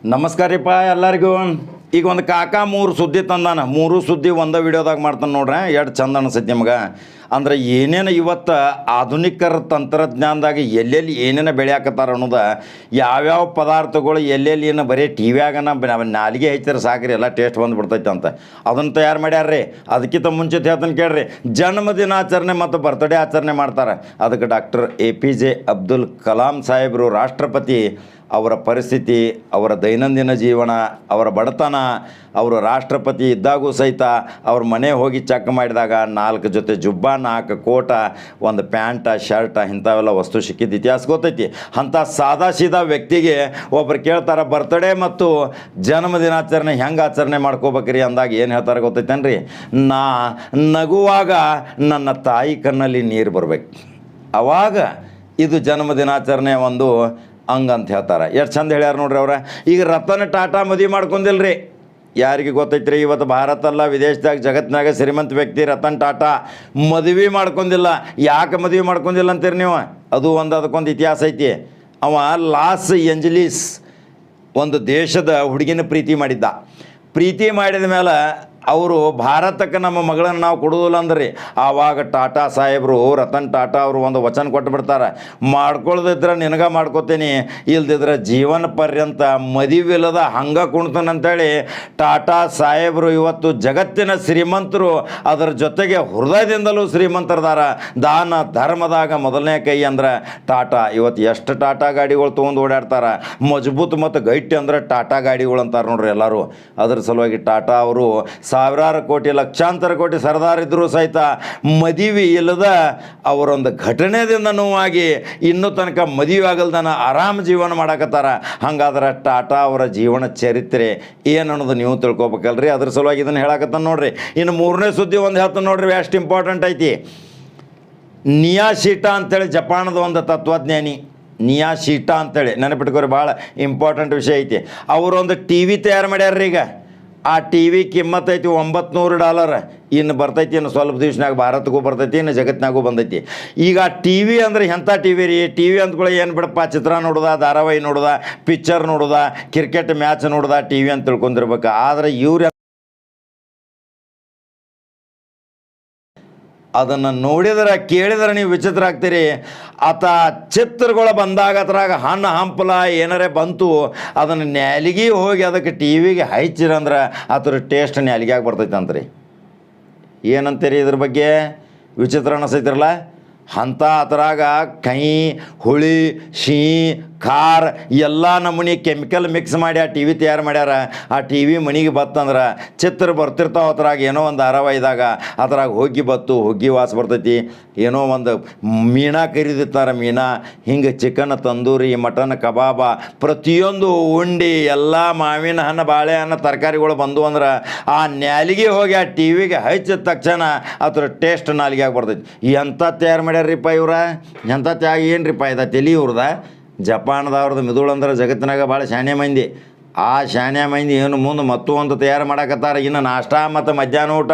ನಮಸ್ಕಾರ ರೀಪ್ಪ ಎಲ್ಲರಿಗೂ. ಈಗ ಒಂದು ಕಾಕ 3 ಸುದ್ದಿ ತಂದಾನ. 3 ಸುದ್ದಿ ಒಂದೇ ವಿಡಿಯೋದಾಗ ಮಾಡ್ತಾನೆ ನೋಡ್ರಿ, ಎಷ್ಟು ಚಂದ ಅನಿಸೈತಿ ನಿಮ್ಗೆ. ಅಂದ್ರೆ ಏನೇನು ಇವತ್ತು ಆಧುನಿಕರ ತಂತ್ರಜ್ಞಾನದಾಗ ಎಲ್ಲೆಲ್ಲಿ ಏನೇನು ಬೆಳೆಯಾಕತ್ತಾರ ಅನ್ನೋದು, ಯಾವ್ಯಾವ ಪದಾರ್ಥಗಳು ಎಲ್ಲೆಲ್ಲಿ ಏನು ಬರೀ ಟಿ ವ್ಯಾಗನ ನಾಲಿಗೆ ಹೆಚ್ಚಿದ್ರೆ ಸಾಕ್ರಿ ಎಲ್ಲ ಟೇಸ್ಟ್ ಬಂದುಬಿಡ್ತೈತೆ ಅಂತ ಅದನ್ನು ತಯಾರು ಮಾಡ್ಯಾರ್ರಿ. ಅದಕ್ಕಿಂತ ಮುಂಚೆ ಹೇಳ್ತಾನೆ ಕೇಳ್ರಿ, ಜನ್ಮದಿನಾಚರಣೆ ಮತ್ತು ಬರ್ತ್ಡೇ ಆಚರಣೆ ಮಾಡ್ತಾರೆ. ಅದಕ್ಕೆ ಡಾಕ್ಟರ್ APJ ಅಬ್ದುಲ್ ಕಲಾಂ ಸಾಹೇಬರು ರಾಷ್ಟ್ರಪತಿ ಅವರ ಪರಿಸ್ಥಿತಿ, ಅವರ ದೈನಂದಿನ ಜೀವನ, ಅವರ ಬಡತನ, ಅವರು ರಾಷ್ಟ್ರಪತಿ ಇದ್ದಾಗೂ ಸಹಿತ ಅವ್ರ ಮನೆ ಹೋಗಿ ಚೆಕ್ ಮಾಡಿದಾಗ 4 ಜೊತೆ ಜುಬ್ಬ, 4 ಕೋಟ, ಒಂದು ಪ್ಯಾಂಟ, ಶರ್ಟ ಇಂಥವೆಲ್ಲ ವಸ್ತು ಸಿಕ್ಕಿದ್ದು ಇತಿಹಾಸ ಗೊತ್ತೈತಿ. ಅಂಥ ಸಾದಾ ಸೀದಾ ವ್ಯಕ್ತಿಗೆ ಒಬ್ರು ಕೇಳ್ತಾರೆ ಬರ್ತ್ಡೇ ಮತ್ತು ಜನ್ಮದಿನಾಚರಣೆ ಹೆಂಗೆ ಆಚರಣೆ ಮಾಡ್ಕೋಬೇಕ್ರಿ ಅಂದಾಗ ಏನು ಹೇಳ್ತಾರೆ ಗೊತ್ತೈತೇನ್ರಿ? ನಾ ನಗುವಾಗ ನನ್ನ ತಾಯಿ ಕಣ್ಣಲ್ಲಿ ನೀರು ಬರ್ಬೇಕು, ಅವಾಗ ಇದು ಜನ್ಮದಿನಾಚರಣೆ ಒಂದು ಹಂಗಂತ ಹೇಳ್ತಾರೆ. ಎಷ್ಟು ಚಂದ ಹೇಳ್ಯಾರ ನೋಡ್ರಿ ಅವ್ರ. ಈಗ ರತನ್ ಟಾಟಾ ಮದುವೆ ಮಾಡ್ಕೊಂಡಿಲ್ರಿ. ಯಾರಿಗೆ ಗೊತ್ತೈತ್ರಿ? ಇವತ್ತು ಭಾರತ ಅಲ್ಲ ವಿದೇಶದಾಗ ಜಗತ್ತಿನಾಗ ಶ್ರೀಮಂತ ವ್ಯಕ್ತಿ ರತನ್ ಟಾಟಾ ಮದುವೆ ಮಾಡ್ಕೊಂಡಿಲ್ಲ. ಯಾಕೆ ಮದುವೆ ಮಾಡ್ಕೊಂಡಿಲ್ಲ ಅಂತೀರಿ ನೀವು? ಅದು ಅದಕ್ಕೊಂದು ಇತಿಹಾಸ ಐತಿ. ಅವ ಲಾಸ್ ಏಂಜಲೀಸ್ ಒಂದು ದೇಶದ ಹುಡುಗಿನ ಪ್ರೀತಿ ಮಾಡಿದ್ದ. ಪ್ರೀತಿ ಮಾಡಿದ ಮೇಲೆ ಅವರು ಭಾರತಕ್ಕೆ ನಮ್ಮ ಮಗಳನ್ನು ನಾವು ಕೊಡೋದಿಲ್ಲ ಅಂದ್ರಿ. ಆವಾಗ ಟಾಟಾ ಸಾಹೇಬರು, ರತನ್ ಟಾಟಾ ಅವರು ಒಂದು ವಚನ ಕೊಟ್ಟು ಬಿಡ್ತಾರೆ, ಮಾಡ್ಕೊಳ್ದಿದ್ರೆ ನಿನಗೆ ಮಾಡ್ಕೋತೀನಿ, ಇಲ್ದಿದ್ರೆ ಜೀವನ ಪರ್ಯಂತ ಮದುವಿಲ್ಲದ ಹಂಗೆ ಕುಣ್ತಾನಂತೇಳಿ ಟಾಟಾ ಸಾಹೇಬರು ಇವತ್ತು ಜಗತ್ತಿನ ಶ್ರೀಮಂತರು, ಅದರ ಜೊತೆಗೆ ಹೃದಯದಿಂದಲೂ ಶ್ರೀಮಂತರದಾರ. ದಾನ ಧರ್ಮದಾಗ ಮೊದಲನೇ ಕೈ ಅಂದ್ರೆ ಟಾಟಾ. ಇವತ್ತು ಎಷ್ಟು ಟಾಟಾ ಗಾಡಿಗಳು ತೊಗೊಂಡು ಓಡಾಡ್ತಾರೆ. ಮಜಬೂತ್ ಮತ್ತು ಗೈಟಿ ಅಂದ್ರೆ ಟಾಟಾ ಗಾಡಿಗಳು ಅಂತಾರೆ ನೋಡ್ರಿ ಎಲ್ಲರೂ. ಅದ್ರ ಸಲುವಾಗಿ ಟಾಟಾ ಅವರು ಸಾವಿರಾರು ಕೋಟಿ, ಲಕ್ಷಾಂತರ ಕೋಟಿ ಸರ್ದಾರ್ ಇದ್ದರೂ ಸಹಿತ ಮದುವೆ ಇಲ್ಲದ ಅವರೊಂದು ಘಟನೆದಿಂದ ನೋವಾಗಿ ಇನ್ನೂ ತನಕ ಮದುವೆ ಆಗಲ್ದನ ಆರಾಮ ಜೀವನ ಮಾಡಕತ್ತಾರ. ಹಂಗಾದ್ರೆ ಟಾಟಾ ಅವರ ಜೀವನ ಚರಿತ್ರೆ ಏನು ಅನ್ನೋದು ನೀವು ತಿಳ್ಕೊಬೇಕಲ್ರಿ. ಅದ್ರ ಸಲುವಾಗಿ ಇದನ್ನು ಹೇಳಕತ್ತಾನ ನೋಡ್ರಿ. ಇನ್ನು 3ನೇ ಸುದ್ದಿ ಒಂದು ಹೇಳ್ತಾನೆ ನೋಡ್ರಿ, ಎಷ್ಟು ಇಂಪಾರ್ಟೆಂಟ್ ಐತಿ. ನಿಯಾಶಿಟಾ ಅಂತೇಳಿ ಜಪಾನದ ಒಂದು ತತ್ವಜ್ಞಾನಿ, ನಿಯಾಶಿಟಾ ಅಂತೇಳಿ ನೆನಪಿಟ್ಕೋರಿ, ಭಾಳ ಇಂಪಾರ್ಟೆಂಟ್ ವಿಷಯ ಐತಿ. ಅವರೊಂದು TV ತಯಾರು ಮಾಡ್ಯಾರ್ರಿ. ಈಗ ಆ TV ಕಿಮ್ಮತ್ತೈತಿ $900. ಇನ್ನು ಬರ್ತೈತಿ, ಇನ್ನು ಸ್ವಲ್ಪ ದಿವ್ಸನಾಗ ಭಾರತಕ್ಕೂ ಬರ್ತೈತಿ, ಇನ್ನು ಜಗತ್ತಿನಾಗೂ ಬಂದೈತಿ. ಈಗ TV ಅಂದ್ರೆ ಎಂಥ TV ರೀ? TV ಅಂದ್ಕೊಳ್ಳಿ ಏನು ಬಿಡಪ್ಪ, ಚಿತ್ರ ನೋಡೋದ, ಧಾರಾವಾಹಿ ನೋಡೋದ, ಪಿಕ್ಚರ್ ನೋಡೋದ, ಕ್ರಿಕೆಟ್ ಮ್ಯಾಚ್ ನೋಡೋದ TV ಅಂತ ತಿಳ್ಕೊಂಡಿರ್ಬೇಕು. ಆದರೆ ಇವ್ರು ಅದನ್ನು ನೋಡಿದ್ರೆ ಕೇಳಿದ್ರೆ ನೀವು ವಿಚಿತ್ರ ಆಗ್ತೀರಿ. ಆತ ಚಿತ್ರಗಳು ಬಂದಾಗ ಅದ್ರಾಗ ಹಣ್ಣು ಹಂಪಲ ಏನಾರೇ ಬಂತು, ಅದನ್ನು ನ್ಯಾಲಿಗೆ ಹೋಗಿ ಅದಕ್ಕೆ TVಗೆ ಹಚ್ಚಿರಂದ್ರೆ ಅದ್ರ ಟೇಸ್ಟ್ ನ್ಯಾಲಿಗ್ಯಾಗ ಬರ್ತೈತಂತ್ರಿ. ಏನಂತೀರಿ ಇದ್ರ ಬಗ್ಗೆ? ವಿಚಿತ್ರ ಅನಿಸೈತಿರಲ್ಲ. ಅಂಥ ಅದ್ರಾಗ ಕಹಿ, ಹುಳಿ, ಸಿಹಿ, ಖಾರ ಎಲ್ಲ ನಮೂನಿ ಕೆಮಿಕಲ್ ಮಿಕ್ಸ್ ಮಾಡಿ ಆ TV ತಯಾರು ಮಾಡ್ಯಾರ. ಆ TV ಮನೆಗೆ ಬತ್ತಂದ್ರೆ ಚಿತ್ರ ಬರ್ತಿರ್ತಾವೆ. ಅದ್ರಾಗ ಏನೋ ಒಂದು ಧಾರಾವಾಹಿದಾಗ ಅದ್ರಾಗ ಹೊಗ್ಗಿ ವಾಸ ಬರ್ತೈತಿ. ಏನೋ ಒಂದು ಮೀನಾ ಕರಿದಿರ್ತಾರೆ, ಮೀನಾ ಹಿಂಗೆ ಚಿಕನ್ ತಂದೂರಿ, ಮಟನ್ ಕಬಾಬ, ಪ್ರತಿಯೊಂದು ಉಂಡಿ ಎಲ್ಲ ಮಾವಿನ ಹಣ್ಣು, ಬಾಳೆಹಣ್ಣು, ತರಕಾರಿಗಳು ಬಂದು ಅಂದ್ರೆ ಆ ನ್ಯಾಲಿಗೆ ಹೋಗಿ ಆ TVಗೆ ಹಚ್ಚಿದ ತಕ್ಷಣ ಅದ್ರ ಟೇಸ್ಟ್ ನಾಲಿಗೆಯಾಗಿ ಬರ್ತೈತಿ. ಎಂಥ ತಯಾರು ಮಾಡ್ಯಾರ್ರಿಪ್ಪ ಇವ್ರ? ಎಂಥ ಏನು ರೀಪ್ಪ ಇದು ತಲೆ ಇವ್ರದ? ಜಪಾನದವ್ರದ್ದು ಮಿದುಳು ಅಂದ್ರೆ ಜಗತ್ತಿನಾಗ ಭಾಳ ಶಾನ್ಯ ಮಂದಿ. ಆ ಶಾನ್ಯ ಮಂದಿ ಏನು ಮುಂದೆ ಒಂದು ತಯಾರು ಮಾಡಕತ್ತಾರ. ಇನ್ನು ನಾಷ್ಟ ಮತ್ತು ಮಧ್ಯಾಹ್ನ ಊಟ,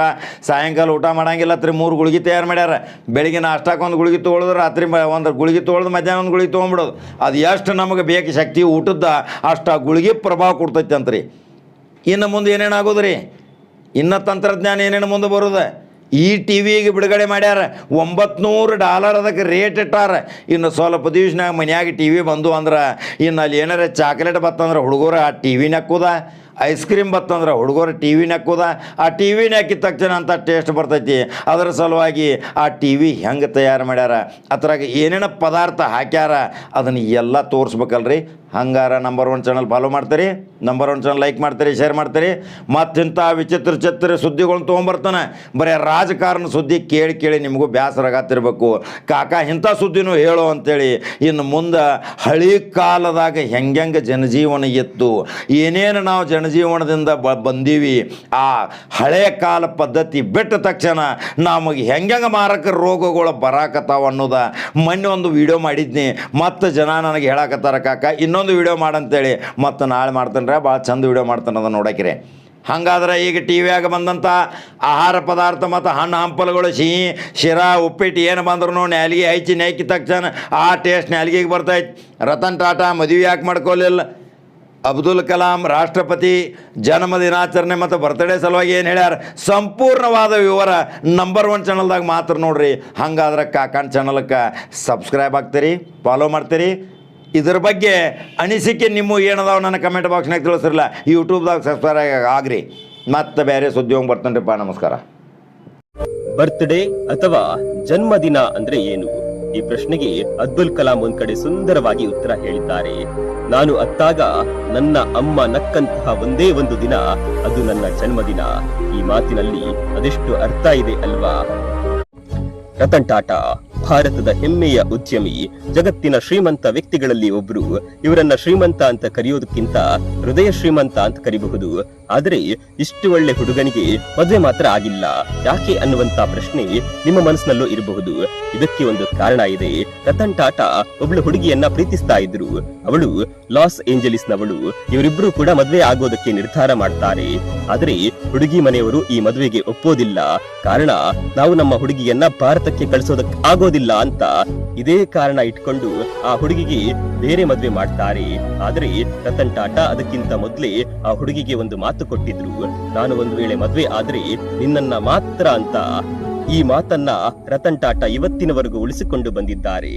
ಸಾಯಂಕಾಲ ಊಟ ಮಾಡಂಗಿಲ್ಲ. 3 ಗುಳಿಗೆ ತಯಾರು ಮಾಡ್ಯಾರ. ಬೆಳಿಗ್ಗೆ ನಾಷ್ಟಕ್ಕೆ ಒಂದು ಗುಳಿಗೆ ತೊಗೊಳೋದು, ರಾತ್ರಿ ಒಂದು ಗುಳಿಗೆ ತೊಗೊಳೋದು, ಮಧ್ಯಾಹ್ನ ಒಂದು ಗುಳಿಗೆ ತೊಗೊಂಬಿಡೋದು. ಅದು ಎಷ್ಟು ನಮಗೆ ಬೇಕು ಶಕ್ತಿ ಊಟದ ಅಷ್ಟು ಆ ಗುಳಿಗೆ ಪ್ರಭಾವ ಕೊಡ್ತೈತೆ ಅಂತ್ರಿ. ಇನ್ನು ಮುಂದೆ ಏನೇನಾಗೋದು ರೀ? ಇನ್ನು ತಂತ್ರಜ್ಞಾನ ಏನೇನು ಮುಂದೆ ಬರೋದು? ಈ TVಗೆ ಬಿಡುಗಡೆ ಮಾಡ್ಯಾರ. $900 ಅದಕ್ಕೆ ರೇಟ್ ಇಟ್ಟಾರ. ಇನ್ನು ಸ್ವಲ್ಪ ದಿವ್ಸನಾಗ ಮನ್ಯಾಗ TV ಬಂದು ಅಂದ್ರೆ ಇನ್ನು ಅಲ್ಲಿ ಏನಾರ ಚಾಕ್ಲೇಟ್ ಬತ್ತಂದ್ರೆ ಹುಡುಗರು ಆ TV ನಕ್ಕುದ, ಐಸ್ ಕ್ರೀಮ್ ಬತ್ತಂದ್ರೆ ಹುಡುಗರು TV ನಕ್ಕುದ. ಆ TV ಹಾಕಿದ ತಕ್ಷಣ ಅಂತ ಟೇಸ್ಟ್ ಬರ್ತೈತಿ. ಅದರ ಸಲುವಾಗಿ ಆ TV ಹೆಂಗೆ ತಯಾರು ಮಾಡ್ಯಾರ, ಅದ್ರಾಗ ಏನೇನು ಪದಾರ್ಥ ಹಾಕ್ಯಾರ ಅದನ್ನು ಎಲ್ಲ ತೋರಿಸ್ಬೇಕಲ್ರಿ. ಹಂಗಾರ ನಂಬರ್ 1 ಚಾನಲ್ ಫಾಲೋ ಮಾಡ್ತೀರಿ, ನಂಬರ್ 1 ಚಾನಲ್ ಲೈಕ್ ಮಾಡ್ತೀರಿ, ಶೇರ್ ಮಾಡ್ತೀರಿ. ಮತ್ತಿಂಥ ವಿಚಿತ್ರ ಸುದ್ದಿಗಳನ್ನ ತೊಗೊಂಬರ್ತಾನೆ. ಬರೀ ರಾಜಕಾರಣ ಸುದ್ದಿ ಕೇಳಿ ನಿಮಗೂ ಬೇಸರಾಗತ್ತಿರ್ಬೇಕು. ಕಾಕ ಇಂಥ ಸುದ್ದಿನೂ ಹೇಳೋ ಅಂಥೇಳಿ. ಇನ್ನು ಮುಂದೆ ಹಳಿ ಕಾಲದಾಗ ಹೆಂಗೆ ಜನಜೀವನ ಇತ್ತು, ಏನೇನು ನಾವು ಜನಜೀವನದಿಂದ ಬಂದೀವಿ, ಆ ಹಳೆಯ ಕಾಲ ಪದ್ಧತಿ ಬಿಟ್ಟ ತಕ್ಷಣ ನಮಗೆ ಹೆಂಗೆ ಮಾರಕ ರೋಗಗಳು ಬರಾಕತ್ತಾವ ಅನ್ನೋದ ಮೊನ್ನೆ ಒಂದು ವಿಡಿಯೋ ಮಾಡಿದ್ನಿ. ಮತ್ತು ಜನ ನನಗೆ ಹೇಳಕತ್ತಾರ ಕಾಕ ಇನ್ನೊಂದು ವಿಡಿಯೋ ಮಾಡಂತೇಳಿ. ಮತ್ತು ನಾಳೆ ಮಾಡ್ತಾನೆ, ಭಾಳ ಚಂದ ವಿಡಿಯೋ ಮಾಡ್ತಾನೆ, ಅದನ್ನು ನೋಡಕ್ರೆ. ಹಾಗಾದ್ರೆ ಈಗ TVಯಾಗ ಬಂದಂಥ ಆಹಾರ ಪದಾರ್ಥ ಮತ್ತು ಹಣ್ಣು ಹಂಪಲುಗಳು, ಸಿಹಿ, ಶಿರಾ, ಉಪ್ಪಿಟ್ಟು ಏನು ಬಂದ್ರೂ ನ್ಯಾಲಿಗೆ ಹಚ್ಚಿ ತಕ್ಷಣ ಆ ಟೇಸ್ಟ್ ನ್ಯಾಲಿಗೆಗೆ ಬರ್ತೈತೆ. ರತನ್ ಟಾಟಾ ಮದುವೆ ಯಾಕೆ ಮಾಡ್ಕೊಳ್ಳಿಲ್ಲ? ಅಬ್ದುಲ್ ಕಲಾಂ ರಾಷ್ಟ್ರಪತಿ ಜನ್ಮ ದಿನಾಚರಣೆ ಮತ್ತು ಬರ್ತ್ಡೇ ಸಲುವಾಗಿ ಏನು ಹೇಳ್ಯಾರ ಸಂಪೂರ್ಣವಾದ ವಿವರ ನಂಬರ್ 1 ಚಾನಲ್ದಾಗ ಮಾತ್ರ ನೋಡ್ರಿ. ಹಂಗಾದ್ರೆ ಕಾಕಾನ್ ಚಾನಲ್ಗೆ ಸಬ್ಸ್ಕ್ರೈಬ್ ಆಗ್ತೀರಿ, ಫಾಲೋ ಮಾಡ್ತೀರಿ. ಇದ್ರ ಬಗ್ಗೆ ಅನಿಸಿಕೆ ನಿಮ್ಮ ಏನದಾವ ನನ್ನ ಕಮೆಂಟ್ ಬಾಕ್ಸ್ನಾಗ ತಿಳಿಸಿರಲ್ಲ. ಯೂಟ್ಯೂಬ್ದಾಗ ಸಬ್ಸ್ಕ್ರೈಬ್ ಆಗ್ರಿ. ಮತ್ತೆ ಬೇರೆ ಸುದ್ದಿ ಹೋಗಿ ಬರ್ತಾನ್ರಿಪ್ಪ. ನಮಸ್ಕಾರ. ಬರ್ತ್ಡೇ ಅಥವಾ ಜನ್ಮದಿನ ಅಂದ್ರೆ ಏನು? ಈ ಪ್ರಶ್ನೆಗೆ ಅಬ್ದುಲ್ ಕಲಾಂ ಒಂದ್ ಕಡೆ ಸುಂದರವಾಗಿ ಉತ್ತರ ಹೇಳಿದ್ದಾರೆ. ನಾನು ಅತ್ತಾಗ ನನ್ನ ಅಮ್ಮ ನಕ್ಕಂತಹ ಒಂದೇ ಒಂದು ದಿನ, ಅದು ನನ್ನ ಜನ್ಮದಿನ. ಈ ಮಾತಿನಲ್ಲಿ ಅದೆಷ್ಟು ಅರ್ಥ ಇದೆ ಅಲ್ವಾ? ರತನ್ ಟಾಟಾ ಭಾರತದ ಹೆಮ್ಮೆಯ ಉದ್ಯಮಿ, ಜಗತ್ತಿನ ಶ್ರೀಮಂತ ವ್ಯಕ್ತಿಗಳಲ್ಲಿ ಒಬ್ರು. ಇವರನ್ನ ಶ್ರೀಮಂತ ಅಂತ ಕರೆಯೋದಕ್ಕಿಂತ ಹೃದಯ ಶ್ರೀಮಂತ ಅಂತ ಕರಿಬಹುದು. ಆದ್ರೆ ಇಷ್ಟು ಒಳ್ಳೆ ಹುಡುಗನಿಗೆ ಮದುವೆ ಮಾತ್ರ ಆಗಿಲ್ಲ, ಯಾಕೆ ಅನ್ನುವಂತ ಪ್ರಶ್ನೆ ನಿಮ್ಮ ಮನಸ್ಸಿನಲ್ಲೂ ಇರಬಹುದು. ಇದಕ್ಕೆ ಒಂದು ಕಾರಣ ಇದೆ. ರತನ್ ಟಾಟಾ ಒಬ್ಳು ಹುಡುಗಿಯನ್ನ ಪ್ರೀತಿಸ್ತಾ ಇದ್ರು. ಅವಳು ಲಾಸ್ ಏಂಜಲೀಸ್ ನವಳು. ಇವರಿಬ್ರು ಕೂಡ ಮದುವೆ ಆಗೋದಕ್ಕೆ ನಿರ್ಧಾರ ಮಾಡ್ತಾರೆ. ಆದ್ರೆ ಹುಡುಗಿ ಮನೆಯವರು ಈ ಮದುವೆಗೆ ಒಪ್ಪೋದಿಲ್ಲ. ಕಾರಣ, ನಾವು ನಮ್ಮ ಹುಡುಗಿಯನ್ನ ಭಾರತಕ್ಕೆ ಕಳಿಸೋದಕ್ಕೆ ಆಗೋದಿಲ್ಲ ಅಂತ. ಇದೇ ಕಾರಣ ಇಟ್ಕೊಂಡು ಆ ಹುಡುಗಿಗೆ ಬೇರೆ ಮದ್ವೆ ಮಾಡ್ತಾರೆ. ಆದ್ರೆ ರತನ್ ಟಾಟಾ ಅದಕ್ಕಿಂತ ಮೊದಲೇ ಆ ಹುಡುಗಿಗೆ ಒಂದು ಮಾತು ಕೊಟ್ಟಿದ್ರು, ನಾನು ಒಂದು ವೇಳೆ ಮದ್ವೆ ಆದ್ರೆ ನಿನ್ನನ್ನ ಮಾತ್ರ ಅಂತ. ಈ ಮಾತನ್ನ ರತನ್ ಟಾಟಾ ಇವತ್ತಿನವರೆಗೂ ಉಳಿಸಿಕೊಂಡು ಬಂದಿದ್ದಾರೆ.